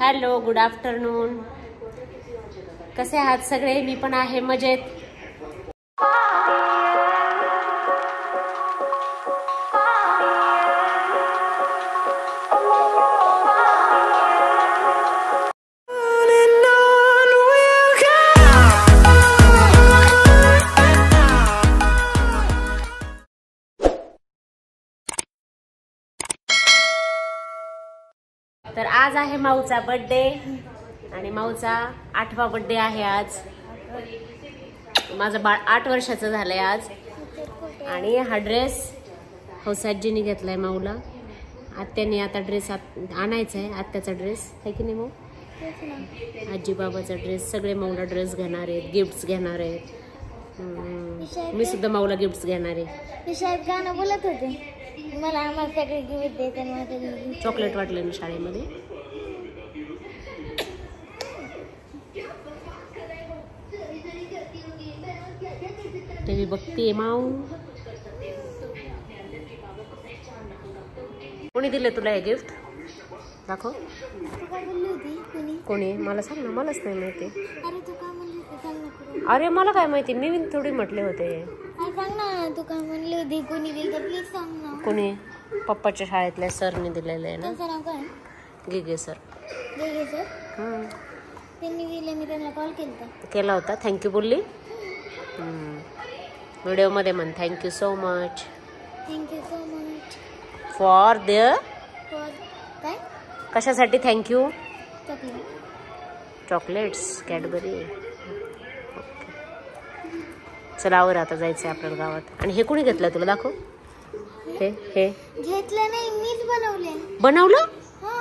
Hello, good afternoon. कसे आहात सगळे? मी पण आहे मजेत. तर आज आहे माऊचा बर्थडे आणि माऊचा 8वा बर्थडे आहे आज. माझं बाळ 8 वर्षाचं झालंय आज. आणि हा ड्रेस हौसाजीने घेतलाय माऊला. आत्याने आता ड्रेस आणायचा आहे, आत्याचा ड्रेस आहे की नाही माऊ? आजी बाबाचा ड्रेस. सगळे माऊला ड्रेस घेणार आहेत, गिफ्ट्स घेणार आहेत. मी सुद्धा माऊला गिफ्ट्स घेणार आहे. शाळेत गाणं बोलत होते, मला आम्हाला सगळे गिफ्ट देते. चॉकलेट वाटलं मी शाळेमध्ये. टीव्ही बघते माऊ. कोणी दिले तुला हे गिफ्ट? दाखव. कोणी? मला सांग ना, मलाच नाही माहिती. अरे मला काय माहिती, मी थोडी म्हटले होते. सांग ना, तू काय म्हणली होती? कोणी दिली तर प्लीज सांग ना. कोणी? पप्पाच्या शाळेतल्या सरने दिलेलं आहे ना. गिगे सर. गिगे सर? त्यांनी दिले, मी त्यांना कॉल केला होता. थँक्यू बोलली. व्हिडिओ मध्ये म्हण thank you so much. Thank you so much for काय? कशासाठी थँक्यू? चॉकलेट. Chocolates, Cadbury. चला आवर, आता जायचंय आपल्याला गावात. आणि हे कोणी घेतलं तुला? दाखव. हे घेतलं नाही, मीच बनवले. बनवलं? हा.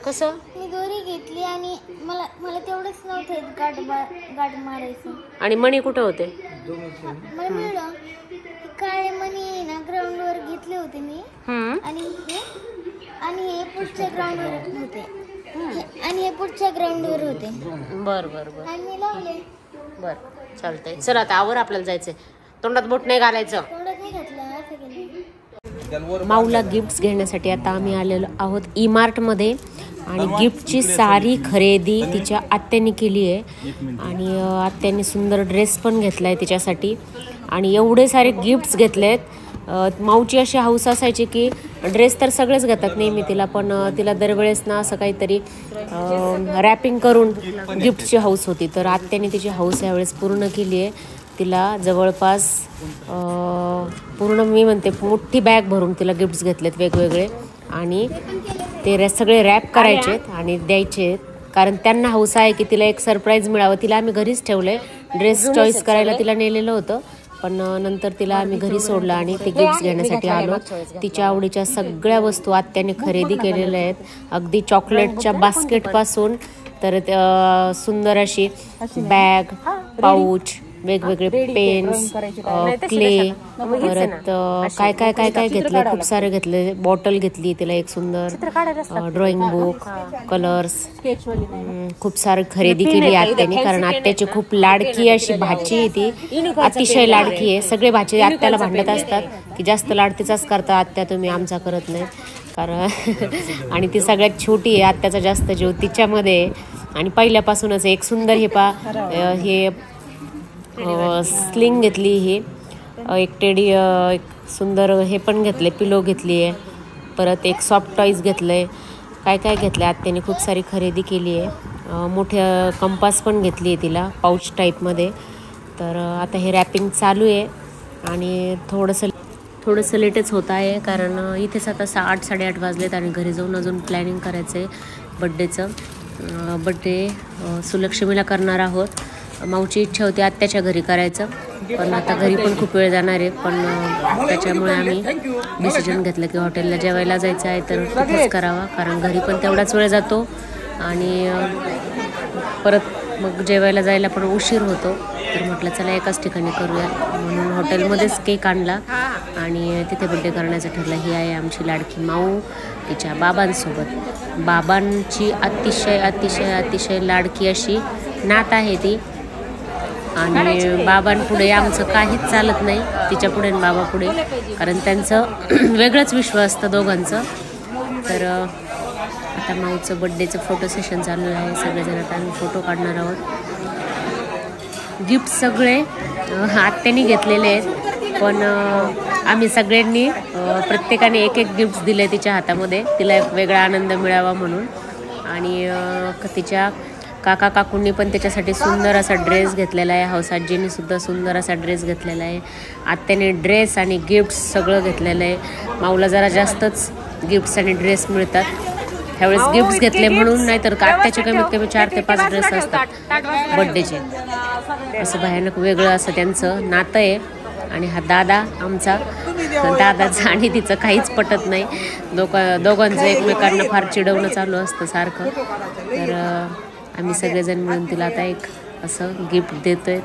कसं? मी दोरी घेतली आणि मला तेवढंच नव्हतं गाठ मारायचं. आणि मणी कुठे होते? मला मिळलं. काळे मणी ना ग्राउंड वर घेतले होते मी. आणि हे पुढच्या ग्राउंड वर होते. आणि हे पुढच्या ग्राउंड वर होते. बर बर बर. आणि मी लावले. बर, चालतंय. चला आता आवर, आपल्याला जायचंय. तोंडात बोट नाही घालायचं. तोंडात नाही घातलं. असं केलं. माऊला गिफ्ट्स घेण्यासाठी आता आम्ही आलेलो आहोत ई-मार्ट मध्ये. आणि गिफ्टची सारी खरेदी तिच्या आत्याने केली आहे. आणि आत्याने सुंदर ड्रेस पण घेतलाय तिच्यासाठी. आणि एवढे सारे गिफ्ट्स घेतलेत. माऊची अशी हौस असायची की ड्रेस तर सगळेच घेतात नेहमी तिला, पण तिला दरवेळेस ना असं काहीतरी रॅपिंग करून गिफ्टची हौस होती. तर आत्याने तिची हौस यावेळेस पूर्ण केली आहे. तिला जवळपास पूर्ण, मी म्हणते मोठी बॅग भरून तिला गिफ्ट्स घेतलेत वेगवेगळे. आणि ते सगळे रॅप करायचे आणि द्यायचे, कारण त्यांना हौस आहे की तिला एक सरप्राईज मिळावं. तिला आम्ही घरीच ठेवले. ड्रेस चॉईस करायला तिला नेलेलं होतं, पण नंतर तिला आम्ही घरी सोडलं आणि ते गिफ्ट्स घेण्यासाठी आलो. तिच्या आवडीच्या सगळ्या वस्तू आत्याने खरेदी केलेल्या आहेत. अगदी चॉकलेटच्या बास्केटपासून तर सुंदर अशी बॅग, पाऊच, वेगवेगळे पेन्स, क्ले, परत काय काय काय काय घेतले, खूप सारे घेतले. बॉटल घेतली तिला एक सुंदर, ड्रॉइंग बुक, कलर्स, खूप सारी खरेदी केली आत्याने. कारण आत्याची खूप लाडकी अशी भाची आहे ती, अतिशय लाडकी आहे. सगळे भाची आत्याला भांडत असतात की जास्त लाडतीचाच करता आत्या तुम्ही, आमचा करत नाही. कारण आणि ती सगळ्यात छोटी आहे. आत्याचा जास्त जीव तिच्यामध्ये. आणि पहिल्यापासूनच एक सुंदर हे स्लिंग घेतली. ही एक टेडी, एक सुंदर हे पण घेतले, पिलो घेतली आहे. परत एक सॉफ्ट टॉईज घेतलं. काय काय घेतलं आत्याने, खूप सारी खरेदी केली आहे. मोठ्या कंपास पण घेतली आहे तिला, पाऊच टाईपमध्ये. तर आता हे रॅपिंग चालू आहे. आणि थोडंसं लेटच होत आहे, कारण इथेच आता 8-8:30 वाजलेत. आणि घरी जाऊन अजून प्लॅनिंग करायचं आहे बड्डेचं. बड्डे सुलक्ष्मीला करणार आहोत. माऊची इच्छा होती आत्याच्या घरी करायचं, पण आता घरी पण खूप वेळ जाणार आहे. पण त्याच्यामुळे आम्ही डिसिजन घेतलं की हॉटेलला जेवायला जायचं आहे तर तिथेच करावा, कारण घरी पण तेवढाच वेळ जातो आणि परत मग जेवायला जायला पण उशीर होतो. तर म्हटलं चला एकाच ठिकाणी करूया, म्हणून हॉटेलमध्येच केक आणला आणि तिथे बड्डे करण्याचं ठरलं. ही आहे आमची लाडकी माऊ तिच्या बाबांसोबत. बाबांची अतिशय अतिशय अतिशय लाडकी अशी नात आहे ती. आणि बाबांपुढे आमचं काहीच चालत नाही, तिच्या पुढे आणि बाबापुढे, कारण त्यांचं वेगळंच विश्व असतं दोघांचं. तर आता आता माऊचं बड्डेचं फोटो सेशन चालू आहे. सगळेजण आता आम्ही फोटो काढणार आहोत. गिफ्ट सगळे आत्याने घेतलेले आहेत, पण आम्ही सगळ्यांनी प्रत्येकाने एक एक गिफ्ट दिले तिच्या हातामध्ये, तिला एक वेगळा आनंद मिळावा म्हणून. आणि तिच्या काका काकूंनी पण त्याच्यासाठी सुंदर असा ड्रेस घेतलेला आहे. हौसाजींनी सुद्धा सुंदर असा ड्रेस घेतलेला आहे. आत्याने ड्रेस आणि गिफ्ट्स सगळं घेतलेलं आहे. माऊला जरा जास्तच गिफ्ट्स आणि ड्रेस मिळतात ह्यावेळेस. गिफ्ट्स घेतले म्हणून, नाहीतर आत्याचे कमीत कमी 4 ते 5 ड्रेस असतात बड्डेचे. असं भयानक वेगळं असं त्यांचं नातं आहे. आणि हा दादा आमचा, दादाचं आणि तिचं काहीच पटत नाही. दोघांचं एकमेकांना फार चिडवणं चालू असतं सारखं. तर आम्ही सगळेजण मिळून तिला आता एक असं गिफ्ट देतोय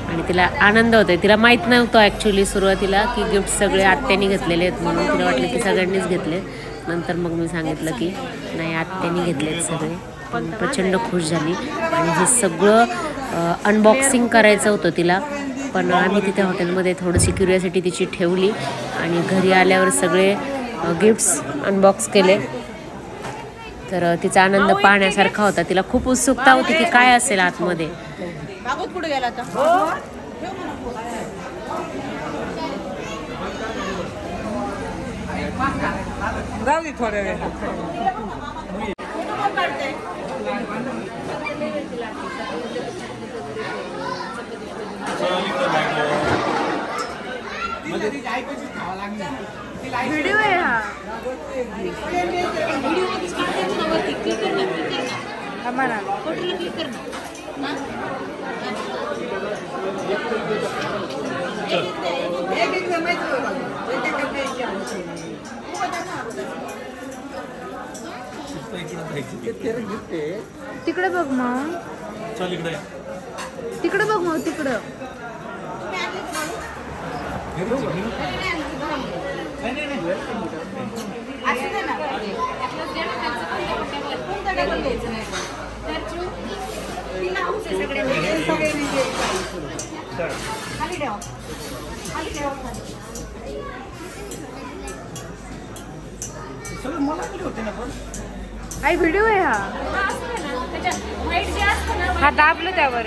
आणि तिला आनंद होतोय. तिला माहीत नव्हतं ॲक्च्युली सुरुवातीला की गिफ्ट सगळे आत्याने घेतलेले आहेत म्हणून. तिला वाटलं की सगळ्यांनीच घेतले. नंतर मग मी सांगितलं की नाही, आत्याने घेतलेत सगळे. पण प्रचंड खुश झाली. आणि हे सगळं अनबॉक्सिंग करायचं होतं तिला, पण आम्ही तिथे हॉटेलमध्ये थोडीशी क्युरिओसिटी तिची ठेवली आणि घरी आल्यावर सगळे गिफ्ट्स अनबॉक्स केले. तर तिचा आनंद पाहण्यासारखा होता. तिला खूप उत्सुकता होती की काय असेल आतमध्ये. कुठे गेला आता? जाऊ दे थोड्या वेळ. व्हिडिओ आहे हा. आम्हाला तिकडे बघ मग, तिकडे बघ मग, तिकडं. आई व्हिडिओ आहे हा. हा दाबलं त्यावर.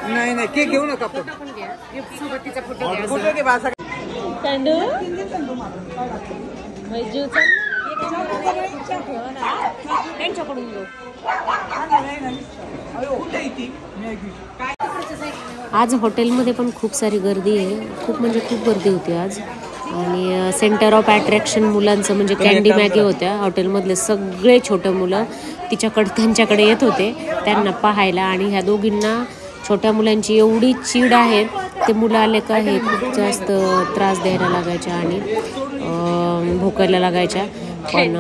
नाही नाही, केक घेऊ नका. फोटो घे बासा. त्यांच्याकडून घेऊ. आज हॉटेलमध्ये पण खूप सारी गर्दी आहे. खूप म्हणजे खूप गर्दी होती आज. आणि सेंटर ऑफ अट्रॅक्शन मुलांचं म्हणजे कॅन्डी मॅगी होत्या. हॉटेलमधले सगळे छोटे मुलं त्यांच्याकडे येत होते त्यांना पाहायला. आणि ह्या दोघींना छोट्या मुलांची एवढी चीड आहे, ते मुलं आले का हे खूप जास्त त्रास द्यायला लागायच्या आणि भोकायला लागायच्या. पण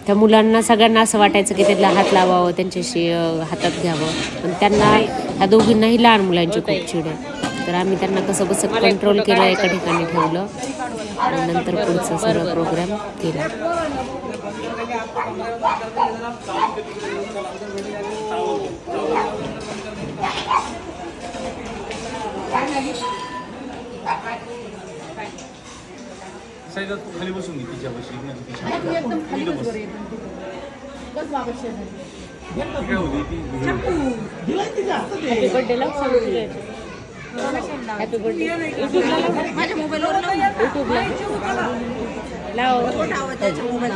त्या मुलांना सगळ्यांना असं वाटायचं की त्याला हात लावावं, त्यांच्याशी हातात घ्यावं. पण त्यांना ह्या दोघींनाही लहान मुलांची खूप चीड आहे. तर आम्ही त्यांना कसं बसं कंट्रोल केलं, एका ठिकाणी ठेवलं आणि नंतर पुढचा सर्व प्रोग्राम केला. खाली बसून घे तिच्यापाशी. हॅपी बर्थडे माझ्या मोबाईलवर युट्यूबला लाव. त्यांच्याकडे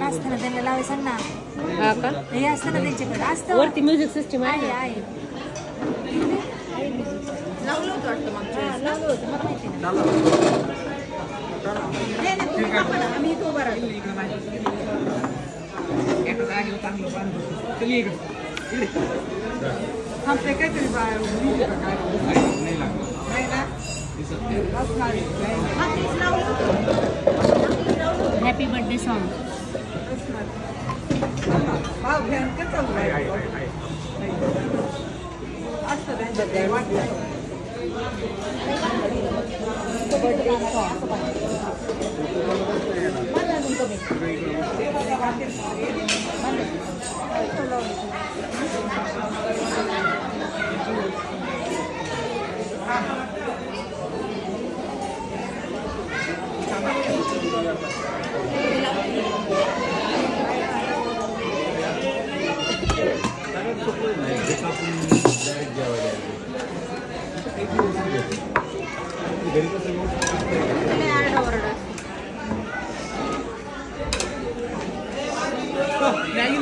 असताना त्यांना लावाय सांग ना. हा का? हे असताना त्यांच्याकडे असतं वरती म्युझिक सिस्टम आहे. लावलं होतं वाटतं मागच्या. आम्ही इथं उभा राहतो. एका जागेवर चांगलं बांधतो. चल इकडे. थांबते काहीतरी नाही ना. Happy birthday song. भयंकर चालू आहे. असतं त्यांचं काय वाटलं. Birthday song.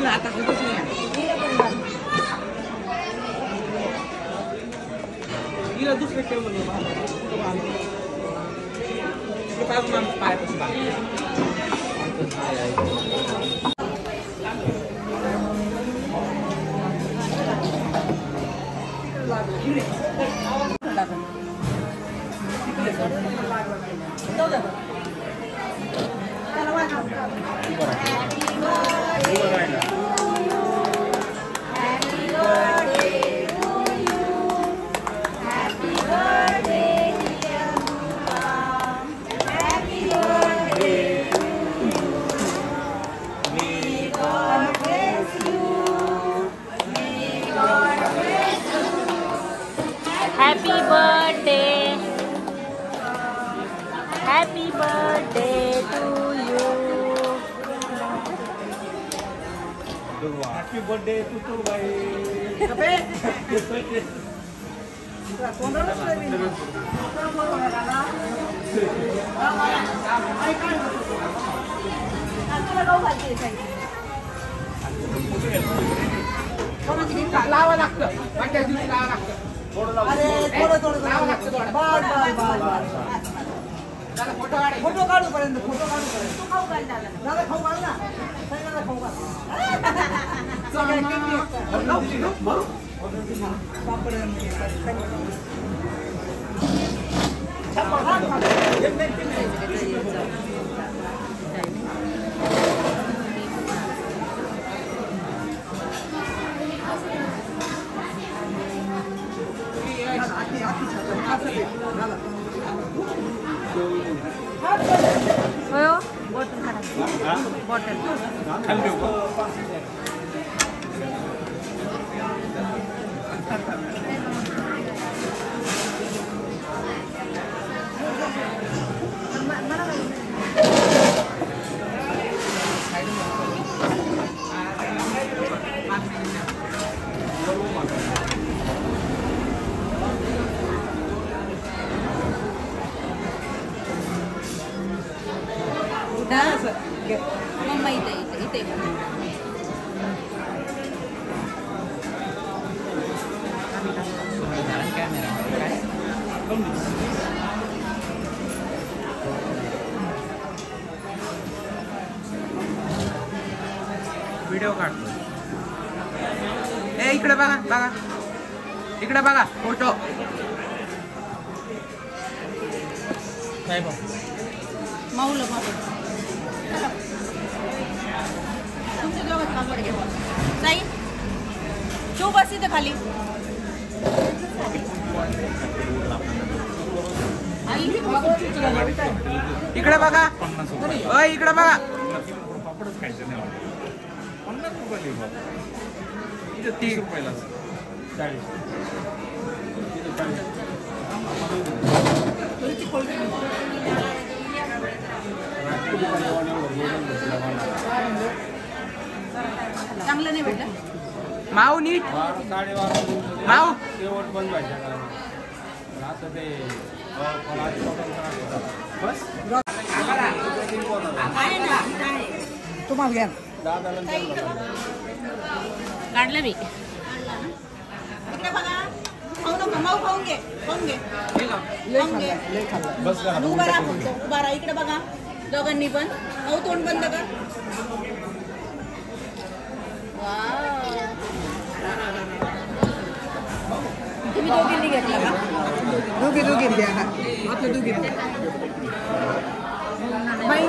आता कुठंच नाही. हिला दुसरे टेबल पायापासून happy birthday. Happy birthday to you. Happy birthday to बाई. लावा लागतं. वाट्या दिवशी लावा लागतं. थोडं लावा लागतं. फोटो काढू पर्यंत. खाऊ काढ ना. बॉटल मम्मा इथे व्हिडिओ काढतो. इकडे बघा. इकडे बघा फोटो. माऊला तुमच्या दोघात कापड घ्या. नाही शिव बस इथे खाली. इकडे बघा. इकडे बघा. पापडच खायचं नाही. 50 रुपये. इथं 30 रुपयाला 40. चांगलं नाही भेटलं. माऊ नीट. माऊ शेवट बंद व्हायच्या आता ते बस तुम्हाला घ्या. काढलं मी. इकडे बघा. खाऊ नका. माऊ खाऊन घे. बस उभा राहा. इकडे बघा. दोघांनी पण माऊ तोंड बंद कर. वाव. तुम्ही दोघींनी घेतला का? दोघी द्या ना. आपल्या दोघी बाई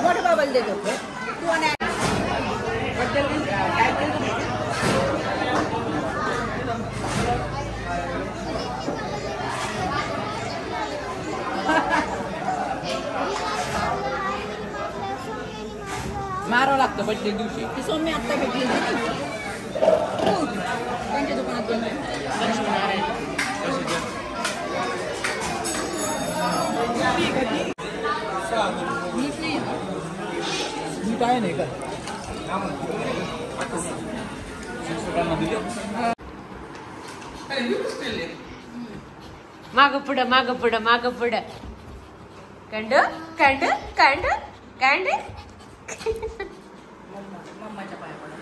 मोठं बाबाला देतो तू आणि मारावं लागतं बड्डे दिवशी. ती सौम्य आत्ता भेटली त्यांच्या दुकानात काय नाही का माग पुढं माग पुढं माग पुढं. कांड कांड कांड कांड. मम्माच्या पाया पडा.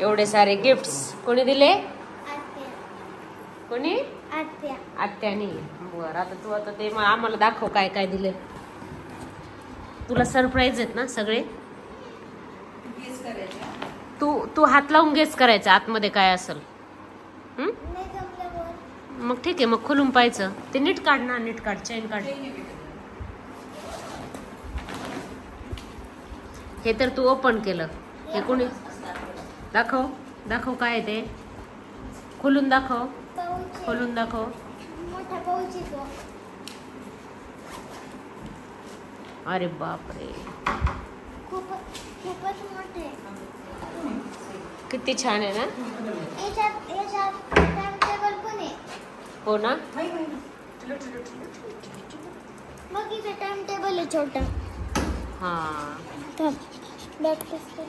एवढे सारे गिफ्ट्स कोणी दिले? आत्या. कोणी? आत्या. आत्याने. बरं आता तू आता ते आम्हाला दाखव काय काय दिले. तुला सरप्राईज आहेत ना सगळे. गेस करायचं. तू हात लावून गेस करायचं आतमध्ये काय असेल. नाही जमल्यावर मग ठीक आहे मग खोलून पाहायचं. ते नीट काढ ना नीट काढ चैन काढ. हे तर तू ओपन केलं. हे कोणी? दाखव दाखव काय ते. खोलून दाखव पाऊच. खोलून दाखव. मोठा पाऊच येतो. अरे बापरे खूपच मोठे. किती छान आहे ना. याच्यात टाइम टेबल पण आहे. हो ना. मग इथे टाइम टेबल आहे छोटा. हा. बॅक टेस्ट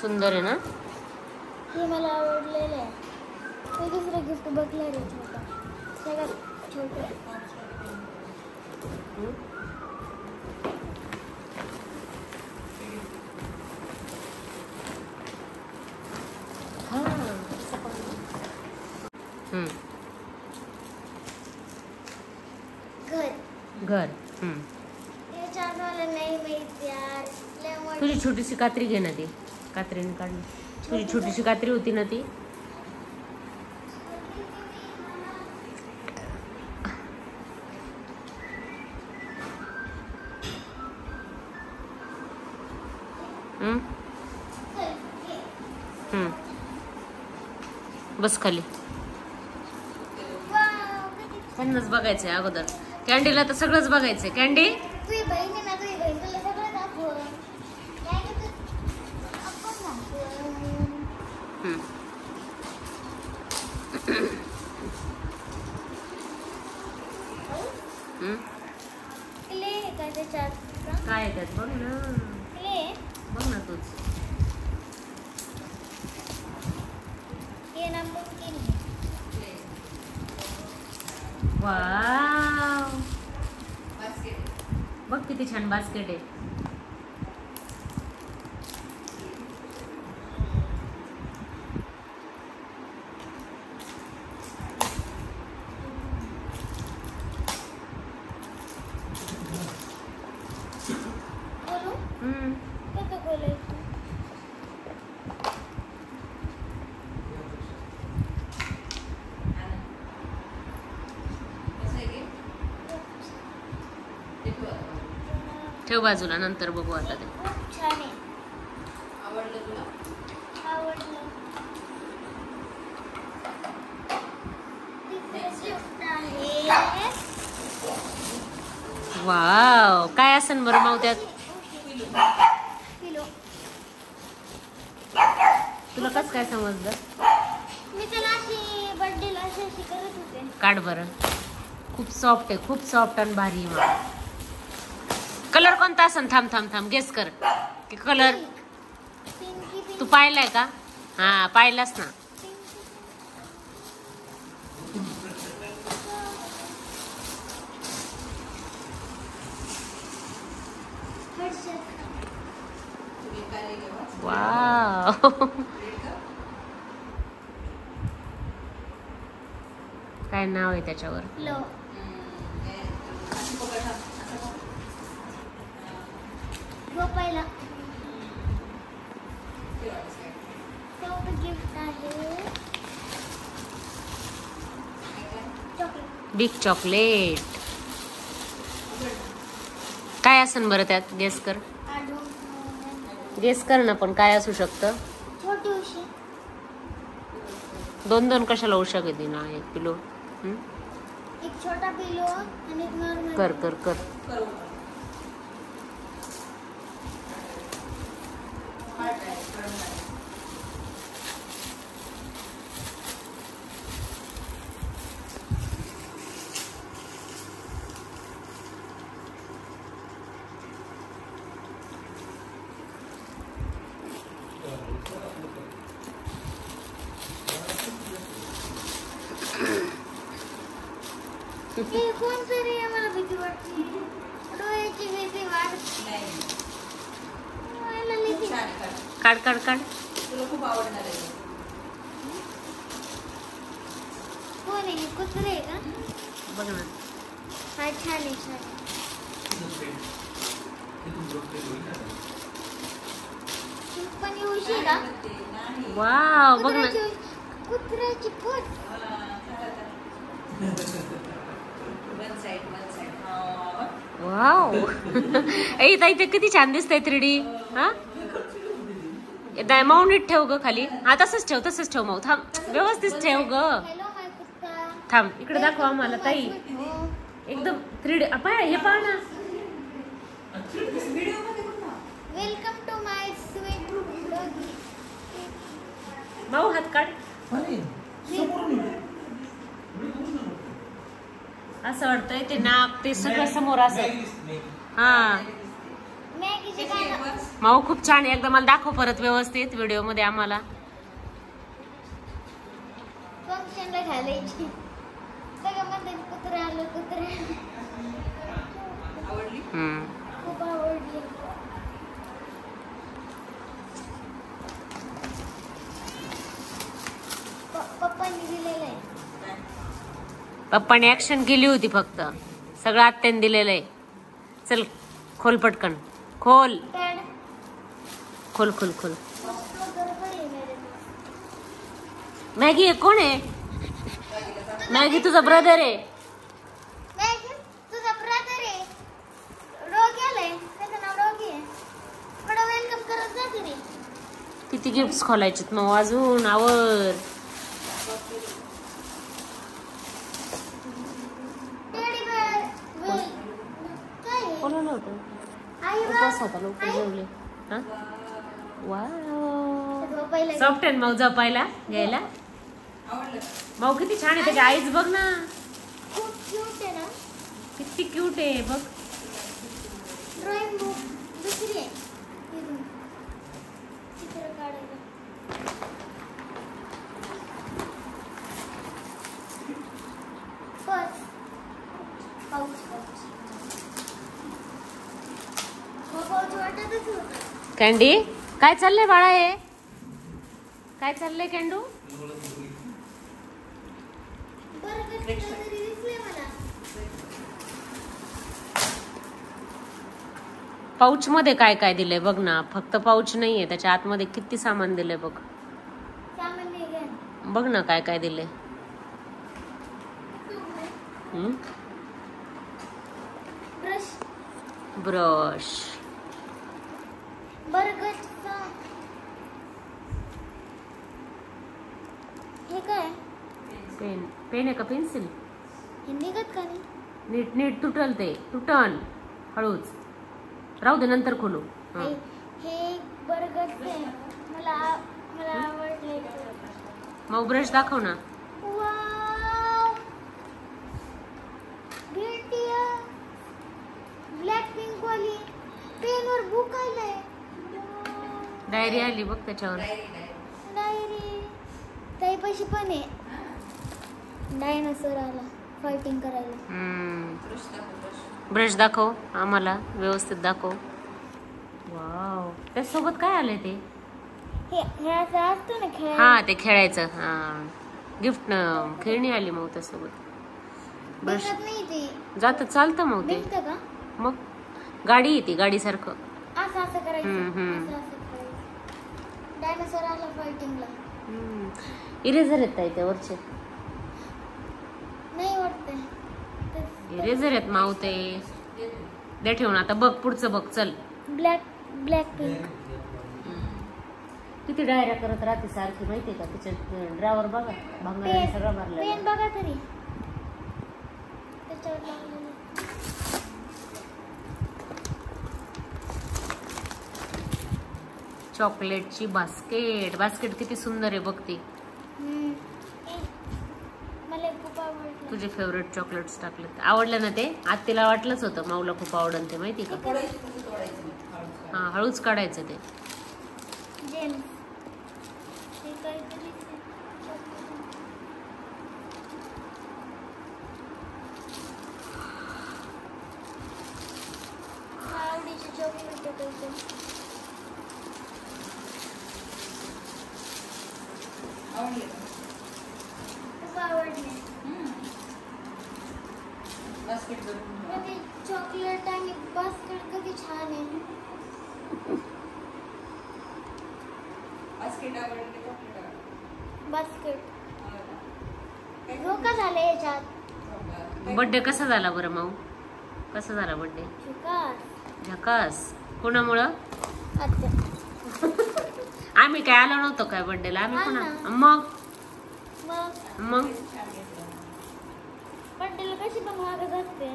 सुंदर आहे ना. हे मला आवडलेलं आहे. हे दुसरं गिफ्ट बघलं रे छोटा. सगळ्यात छोटं. घर. याच्यात मला नाही माहिती यार. लय मोठं. तुझी छोटीशी कात्री घे ना ती. कात्रीने काढ. तुझी छोटीशी कात्री होती ना ती. बस खाली. त्यांनाच बघायचंय अगोदर. कॅन्डीला तर सगळंच बघायचंय. कॅन्डी तुझी बहीण आहे ना. तुझी बहीण तुला सगळं दाखव. आपण क्ले आहे का त्याच्यात? काय आहे त्यात बघ ना. क्ले बघ ना तूच. हे ना मुमकिन. वाव बघ किती छान बास्केट आहे. बोलू कसं बोलायचं? ठेव बाजूला नंतर बघू आता ते. खूप छान आहे. आवडलं तुला? आवडलं. तिसरं gift आहे. वाव काय असन बरं माऊ त्यात. किलो. तुला कस काय समजलं? मी त्याला अशी बर्थडेला अशी करत होते. काढ बरं. खूप सॉफ्ट आहे. खूप सॉफ्ट आणि भारी आहे. कलर कोणता असन? थांब थांब थांब गेस कर. कलर पिंकी तू पाहिलाय का? हा पाहिलास ना. वाव. काय नाव आहे त्याच्यावर? लो पहिला गिफ्ट आहे चॉकलेट. Big chocolate. काय असेल बरं त्यात? गेस कर. गेस कर ना, पण काय असू शकतं? छोटी उशी. 2 कशाला उशा घेते ना? 1 किलो. एक छोटा पिलो आणि एक नॉर्मल. कर कर कर. हे कोणतरी मला भीती वाटते. डोळ्याची भीती वाटते. मला लई भीती. काढ काढ काढ. तुला खूप आवडणार आहे. कोण आहे? कुत्रे आहे का? बघ ना. हा छान आहे छान आहे. पण ही उशी आहे का? वाव, बघ ना. कुत्र्याची फूट. वाव. ए ताई, ते किती छान दिसतंय 3D. हा, माऊंट ठेव ग खाली. हा, तसंच ठेव माऊ. थांब, व्यवस्थित ठेव ग. हॅलो माय कुत्ता. थांब, इकडे दाखव आम्हाला ताई. हो. एकदम 3D. पाय, हे पहा ना. Welcome to my sweet doggy. माऊ, हात काढ. असं वाटतंय ते नाक ते सगळं समोर असं. हा, मॅगीचे गाणं. माऊ खूप छान आहे. एकदा मला दाखव परत व्यवस्थित व्हिडिओ मध्ये आम्हाला. फंक्शनला घालायची. सगळं म्हणतात कुत्रा आलं कुत्रा. आवडली? खूप आवडली. पप्पांनी दिलेलं आहे. पप्पाने ऍक्शन केली होती फक्त. सगळं आत्याने दिलेलं आहे. चल, खोल पटकन. खोल पॅड. खोल खोल खोल. बरोबर आहे मॅडम. मॅगी कोण आहे? मॅगी तुझा ब्रदर आहे. मॅगी तुझा ब्रदर आहे. डॉगी आलाय. त्याचं नाव डॉगी आहे. थोडं वेलकम करत जा तुम्ही. किती गिफ्ट खोलायचे मग अजून? आवर. Teddy bear. काय आहे? कोणाला होतं? आई बा. उपवास होता, लवकर जेवले. हा, वाव. तो पहिला सॉफ्ट आहे मग जपायला घ्यायला. माऊ किती छान आहे. त्याची आईज बघ ना, खूप क्यूट आहे ना. किती क्यूट आहे बघ. ड्रॉइंग बुक दुसरी आहे. इथून चित्र काढायला. पर्स. पाऊच पाऊच वाटतच होतं. कॅन्डी, काय चाललंय बाळा? हे काय चाललंय कॅन्डू? बरं तरी दिसले मला. पाऊच मध्ये काय काय दिलंय बघ ना. फक्त पाऊच नाहीये, त्याच्या आतमध्ये किती सामान दिलंय बघ. सामान्य घ्या. बघ ना काय काय दिलंय. ब्रश. ब्रश. बर्गरचा. हे काय? पेन. पेन आहे का पेन्सिल? हे निघत का नाही? नीट नीट तुटल ते. तुटल हळूच. राहू दे, नंतर खोलू. हा. हे बर्गरचे आहे. मला आवडले. मग ब्रश दाखव ना. वाव. भेटिया. ब्लॅक पिंक वाली. पेनवर बुक आलंय. डायरी आली बघ त्याच्यावर. डायरी. काही पैसे पण आहे. डायनासोर आला फायटिंग करायला. ब्रश दाखव आम्हाला, व्यवस्थित दाखव. वाव, त्यासोबत काय आलंय ते? हे असं असतं ना खेळ. हा ते खेळायचं. हा गिफ्ट खेळणी आली मग त्यासोबत. ब्रश दिसत नाही ते. जात चालतं मग ते. दिसतं का? मग गाडी येते गाडीसारखं. असं असं करायचं. हम्म. असं असं करायचं. डायनासोर आला फायटिंगला. इरेझर येत आहे त्यावरचे. नाही वाटतंय. इरेझर आहेत माऊ ते. दे ठेवून आता बघ पुढचं बघ चल. Black pink. किती डायऱ्या करत राहते सारखी माहितीये का. तिच्या ड्रायव्हर बघा भांगार सगळं भरलं. पेन बघा तरी त्याच्यावर लागलेलं. चॉकलेटची बास्केट. बास्केट किती सुंदर आहे बघ ती. मला खूप आवडलं. तुझे फेवरेट चॉकलेट्स टाकलेत. आवडलं ना ते. आज तिला वाटलंच होतं माऊला खूप आवडलं ते माहिती का. हा हळूच काढायचं ते. जेम्स हे काहीतरी आवडीचे चॉकलेट टाकायचे. खूप आवडले. कधी चॉकलेट आणि बास्केट कधी छान आहे. बास्केट धोका झाला याच्यात. बर्थडे कसा झाला बरं माऊ. कसा झाला बर्थडे. झकास. झकास. कोणामुळं. आत्या. आम्ही काय आलो नव्हतो काय बर्थडेला. आम्ही कोणा आला. मग मग बर्थडेला कशी पण मागत असते.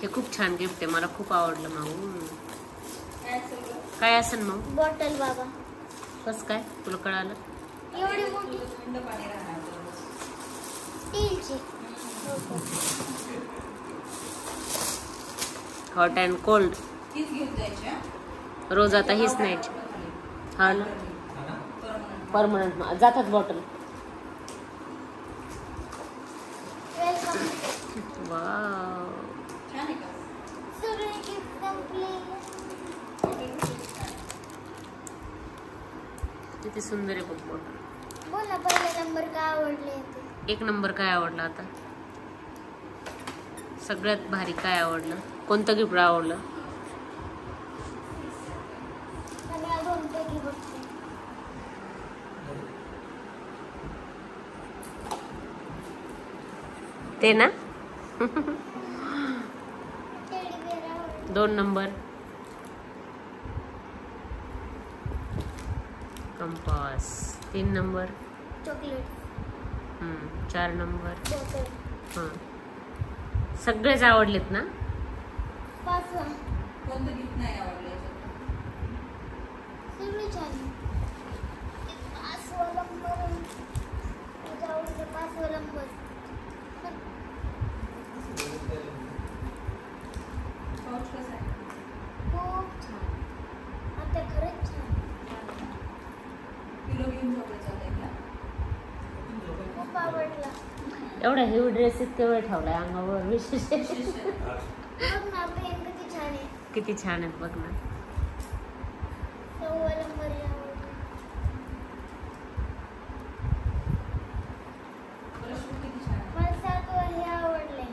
हे खूप छान गिफ्ट आहे. मला खूप आवडलं माऊ. काय असेल मग. बॉटल बाबा. कस काय तुला कळालं. एवढी मोठी स्टीलची. Hot and cold. रोज आता हीच नाही. हा ना परमनंट जातात बॉटल. वेलकम. वाव सगळे गिफ्ट संपले. किती सुंदर आहे बघ बॉटल. बोल ना पहिला नंबर का आवडले ते. 1 नंबर काय आवडला आता. सगळ्यात भारी काय आवडलं. कोणतं गिफ्ट आवडलं. आणि या दोन पैकी बघते. ते ना. टेडी बेअर आवडले. 2 number compass. 3 number chocolate. 4 number. Bottle. हां सगळेच आवडलेत ना. 5वा. कोणतं गिफ्ट नाही आवडलं. सगळे छान. 5वा नंबर. तुझ्या आवडीचा 5वा नंबर. पाऊच कसा आहे. खूप छान. आता खरंच छान. किलो घेऊन झोपायचं का. खूप आवडला. एवढा हेवी ड्रेस इतके वेळ ठेवलाय अंगावर. विशेष बघ ना पेन किती छान आहे. किती छान आहेत बघ ना. 6वा नंबर आवडला. ब्रश किती छान. मला 7वा हे आवडले.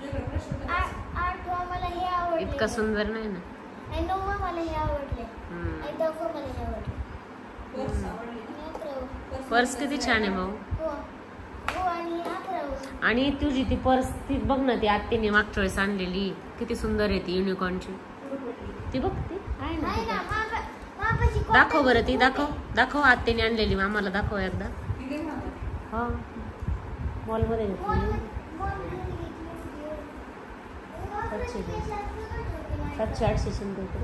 तुझ्याकडे ब्रश होता. 8वा मला हे आवडले. इतका सुंदर नाही ना. आणि 9वा मला हे आवडले. आणि 10वा मला हे आवडले. पर्स आवडली ना. आणि 11वा. पर्स किती छान आहे भाऊ. हो हो आणि 11वा. आणि तुझी ती पर्स ती बघ ना. ती आत्तीने मागच्या वेळेस आणलेली किती सुंदर आहे ती युनिकॉर्नची. ती बघ ती आहे ना नाही ना तिथे. मापाशी दाखव बरं ती. दाखव आत्तीने आणलेली. आम्हाला दाखव एकदा. किती महाग. हा मॉलमध्ये घेतली. 700-800 रुपये.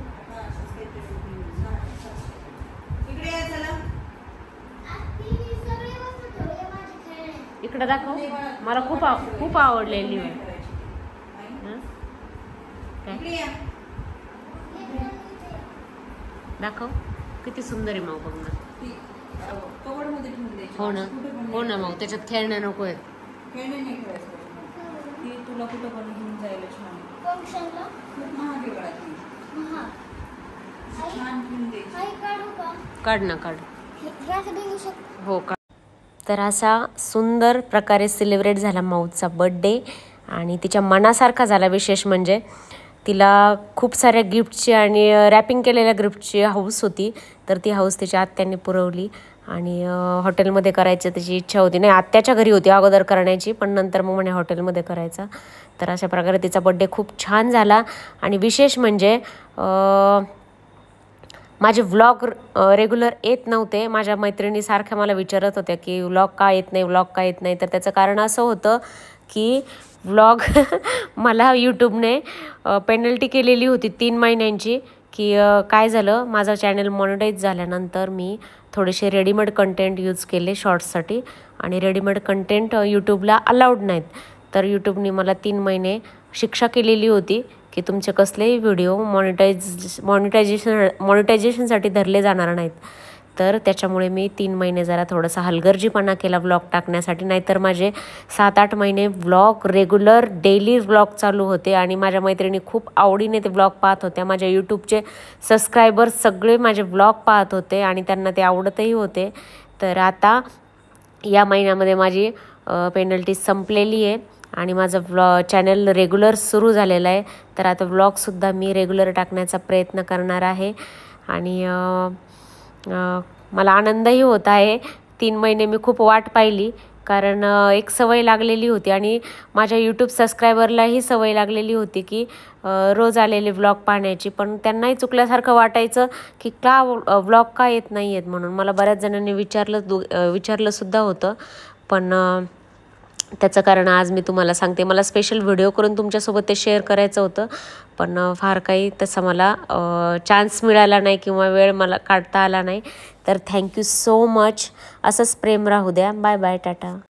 इकडे या चला. इकडे दाखव. मला खूप आवडलेली. काय इकडे या. दाखव किती सुंदर आहे माऊ बघ ना. कबड मध्ये ठेवून द्यायची. हो ना हो ना माऊ. त्याच्यात खेळण्या नको आहेत. खेळणे नाही खेळायचं. ती तुला कुठं पण घेऊन जायला छान. फंक्शनला खूप महाग आहे गळा ती. महाग. छान घेऊन द्यायची. आई काढू का? काढ ना काढ. हे असं बिंगू शकतो. हो का. तर असा सुंदर प्रकारे सेलिब्रेट झाला माऊचा बड्डे आणि तिच्या मनासारखा झाला. विशेष म्हणजे तिला खूप साऱ्या गिफ्टची आणि रॅपिंग केलेल्या गिफ्टची हौस होती. तर ती हौस तिच्या आत्याने पुरवली आणि हॉटेलमध्ये करायची त्याची इच्छा होती. नाही, आत्याच्या घरी होती अगोदर करण्याची, पण नंतर मग म्हणे हॉटेलमध्ये करायचा. तर अशा प्रकारे तिचा बड्डे खूप छान झाला. आणि विशेष म्हणजे माझे व्लॉग रेग्युलर येत नव्हते. माझ्या मैत्रिणी सारख्या मला विचारत होत्या की व्लॉग का येत नाही, व्लॉग का येत नाही. तर त्याचं कारण असं होतं की व्लॉग मला यूट्यूबने पेनल्टी केलेली होती 3 महिन्यांची. की काय झालं, माझा चॅनल मॉनिटाईज झाल्यानंतर मी थोडेसे रेडीमेड कंटेंट यूज केले शॉर्ट्ससाठी आणि रेडीमेड कंटेंट यूट्यूबला अलाउड नाहीत. तर यूट्यूबने मला 3 महिने शिक्षा केलेली होती की तुमचे कसलेही व्हिडिओ मॉनिटायझेशनसाठी धरले जाणार नाहीत. तर त्याच्यामुळे मी 3 महिने जरा थोडासा हलगर्जीपणा केला व्लॉग टाकण्यासाठी. नाहीतर माझे 7-8 महिने व्लॉग रेग्युलर डेली व्लॉग चालू होते आणि माझ्या मैत्रिणी खूप आवडीने ते व्लॉग पाहत होत्या. माझ्या यूट्यूबचे सबस्क्रायबर्स सगळे माझे व्लॉग पाहत होते आणि त्यांना ते आवडतही होते. तर आता या महिन्यामध्ये माझी पेनल्टी संपलेली आहे आणि माझं चॅनल रेग्युलर सुरू झालेलं आहे. तर आता व्लॉगसुद्धा मी रेग्युलर टाकण्याचा प्रयत्न करणार आहे आणि मला आनंदही होत आहे. 3 महिने मी खूप वाट पाहिली कारण एक सवय लागलेली होती आणि माझ्या यूट्यूब सबस्क्रायबरलाही सवय लागलेली होती की रोज आलेले व्लॉग पाहण्याची. पण त्यांनाही चुकल्यासारखं वाटायचं की का व्लॉग का येत नाही आहेत म्हणून. मला बऱ्याच जणांनी विचारलंसुद्धा होतं. पण त्याचं कारण आज मी तुम्हाला सांगते. मला स्पेशल व्हिडिओ करून तुमच्यासोबत ते शेअर करायचं होतं, पण फार काही तसं मला चान्स मिळाला नाही किंवा वेळ मला काढता आला नाही. तर थँक्यू सो मच. असंच प्रेम राहू द्या. Bye bye, Tata.